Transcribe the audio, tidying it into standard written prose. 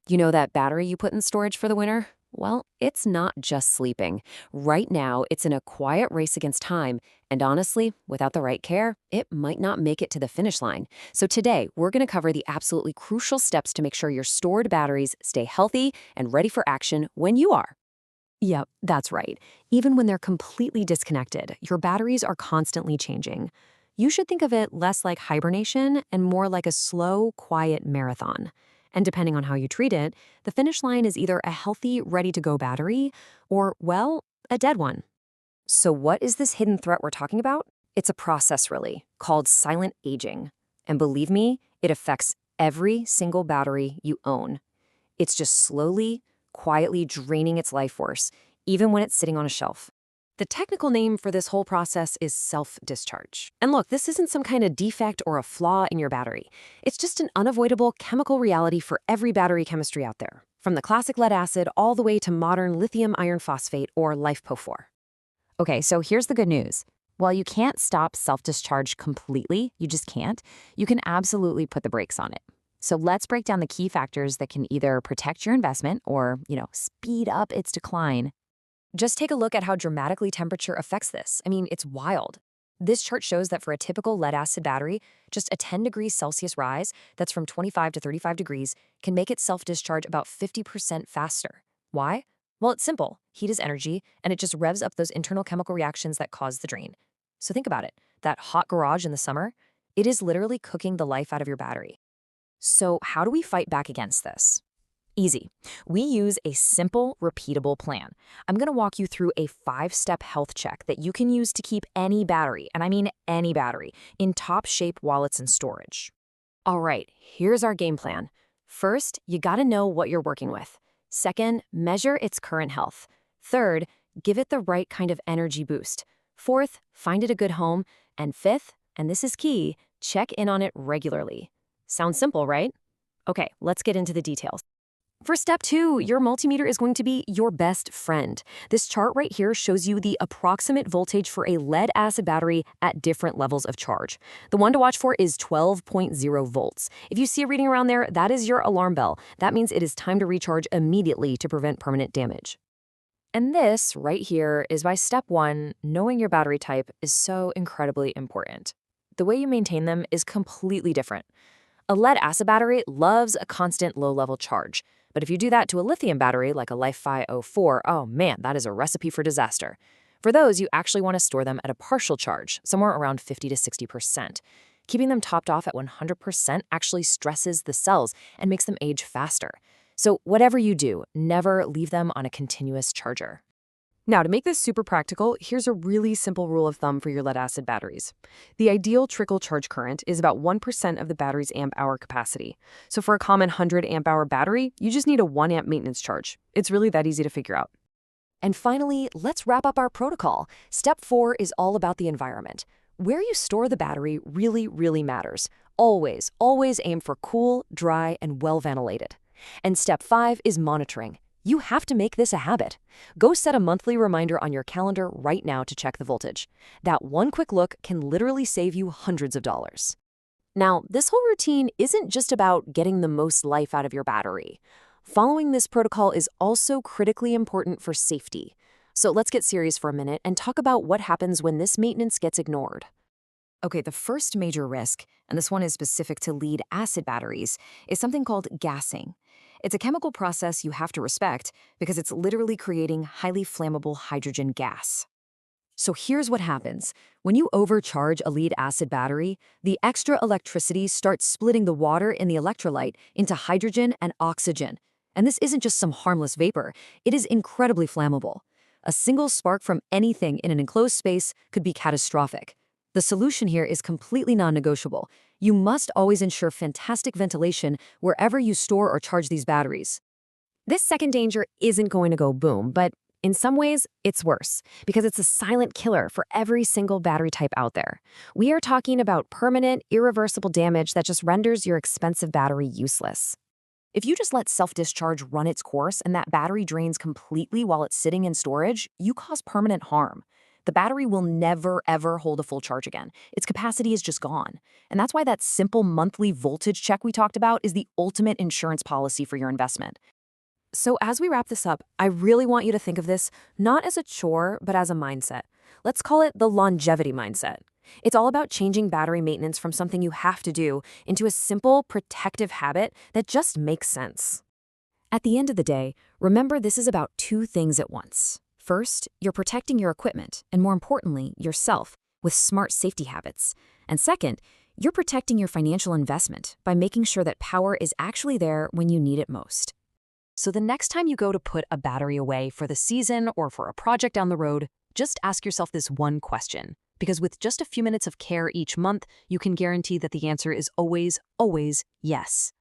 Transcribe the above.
You know that battery you put in storage for the winter? Well, it's not just sleeping. Right now, it's in a quiet race against time, and honestly, without the right care, it might not make it to the finish line. So today, we're going to cover the absolutely crucial steps to make sure your stored batteries stay healthy and ready for action when you are. Yep, that's right. Even when they're completely disconnected, your batteries are constantly changing. You should think of it less like hibernation and more like a slow, quiet marathon. And depending on how you treat it, the finish line is either a healthy, ready to go battery or, well, a dead one. So, what is this hidden threat we're talking about? It's a process, really, called silent aging. And believe me, it affects every single battery you own. It's just slowly, quietly draining its life force, even when it's sitting on a shelf. The technical name for this whole process is self-discharge. And look, this isn't some kind of defect or a flaw in your battery. It's just an unavoidable chemical reality for every battery chemistry out there, from the classic lead acid all the way to modern lithium iron phosphate or LiFePO4. Okay, so here's the good news. While you can't stop self-discharge completely, you just can't, you can absolutely put the brakes on it. So let's break down the key factors that can either protect your investment or, speed up its decline. Just take a look at how dramatically temperature affects this. I mean, it's wild. This chart shows that for a typical lead-acid battery, just a 10 degrees Celsius rise, that's from 25 to 35 degrees, can make it self-discharge about 50% faster. Why? Well, it's simple. Heat is energy, and it just revs up those internal chemical reactions that cause the drain. So think about it. That hot garage in the summer, it is literally cooking the life out of your battery. So how do we fight back against this? Easy. We use a simple, repeatable plan. I'm going to walk you through a 5-step health check that you can use to keep any battery, and I mean any battery, in top shape while it's in storage. All right, here's our game plan. First, you got to know what you're working with. Second, measure its current health. Third, give it the right kind of energy boost. Fourth, find it a good home. And fifth, and this is key, check in on it regularly. Sounds simple, right? Okay, let's get into the details. For step 2, your multimeter is going to be your best friend. This chart right here shows you the approximate voltage for a lead-acid battery at different levels of charge. The one to watch for is 12.0 volts. If you see a reading around there, that is your alarm bell. That means it is time to recharge immediately to prevent permanent damage. And this right here is why step 1, knowing your battery type, is so incredibly important. The way you maintain them is completely different. A lead-acid battery loves a constant low-level charge. But if you do that to a lithium battery like a LiFePO4, oh man, that is a recipe for disaster. For those, you actually want to store them at a partial charge, somewhere around 50 to 60%. Keeping them topped off at 100% actually stresses the cells and makes them age faster. So whatever you do, never leave them on a continuous charger. Now, to make this super practical, here's a really simple rule of thumb for your lead-acid batteries. The ideal trickle charge current is about 1% of the battery's amp-hour capacity. So for a common 100 amp-hour battery, you just need a 1 amp maintenance charge. It's really that easy to figure out. And finally, let's wrap up our protocol. Step 4 is all about the environment. Where you store the battery really, really matters. Always, always aim for cool, dry, and well-ventilated. And step 5 is monitoring. You have to make this a habit. Go set a monthly reminder on your calendar right now to check the voltage. That one quick look can literally save you hundreds of dollars. Now, this whole routine isn't just about getting the most life out of your battery. Following this protocol is also critically important for safety. So let's get serious for a minute and talk about what happens when this maintenance gets ignored. Okay, the first major risk, and this one is specific to lead-acid batteries, is something called gassing. It's a chemical process you have to respect because it's literally creating highly flammable hydrogen gas. So here's what happens. When you overcharge a lead-acid battery, the extra electricity starts splitting the water in the electrolyte into hydrogen and oxygen. And this isn't just some harmless vapor. It is incredibly flammable. A single spark from anything in an enclosed space could be catastrophic. The solution here is completely non-negotiable. You must always ensure fantastic ventilation wherever you store or charge these batteries. This second danger isn't going to go boom, but in some ways, it's worse because it's a silent killer for every single battery type out there. We are talking about permanent, irreversible damage that just renders your expensive battery useless. If you just let self-discharge run its course and that battery drains completely while it's sitting in storage, you cause permanent harm. the battery will never, ever hold a full charge again. Its capacity is just gone. And that's why that simple monthly voltage check we talked about is the ultimate insurance policy for your investment. So as we wrap this up, I really want you to think of this not as a chore, but as a mindset. Let's call it the longevity mindset. It's all about changing battery maintenance from something you have to do into a simple, protective habit that just makes sense. At the end of the day, remember this is about two things at once. First, you're protecting your equipment, and more importantly, yourself, with smart safety habits. And second, you're protecting your financial investment by making sure that power is actually there when you need it most. So the next time you go to put a battery away for the season or for a project down the road, just ask yourself this one question. Because with just a few minutes of care each month, you can guarantee that the answer is always, always yes.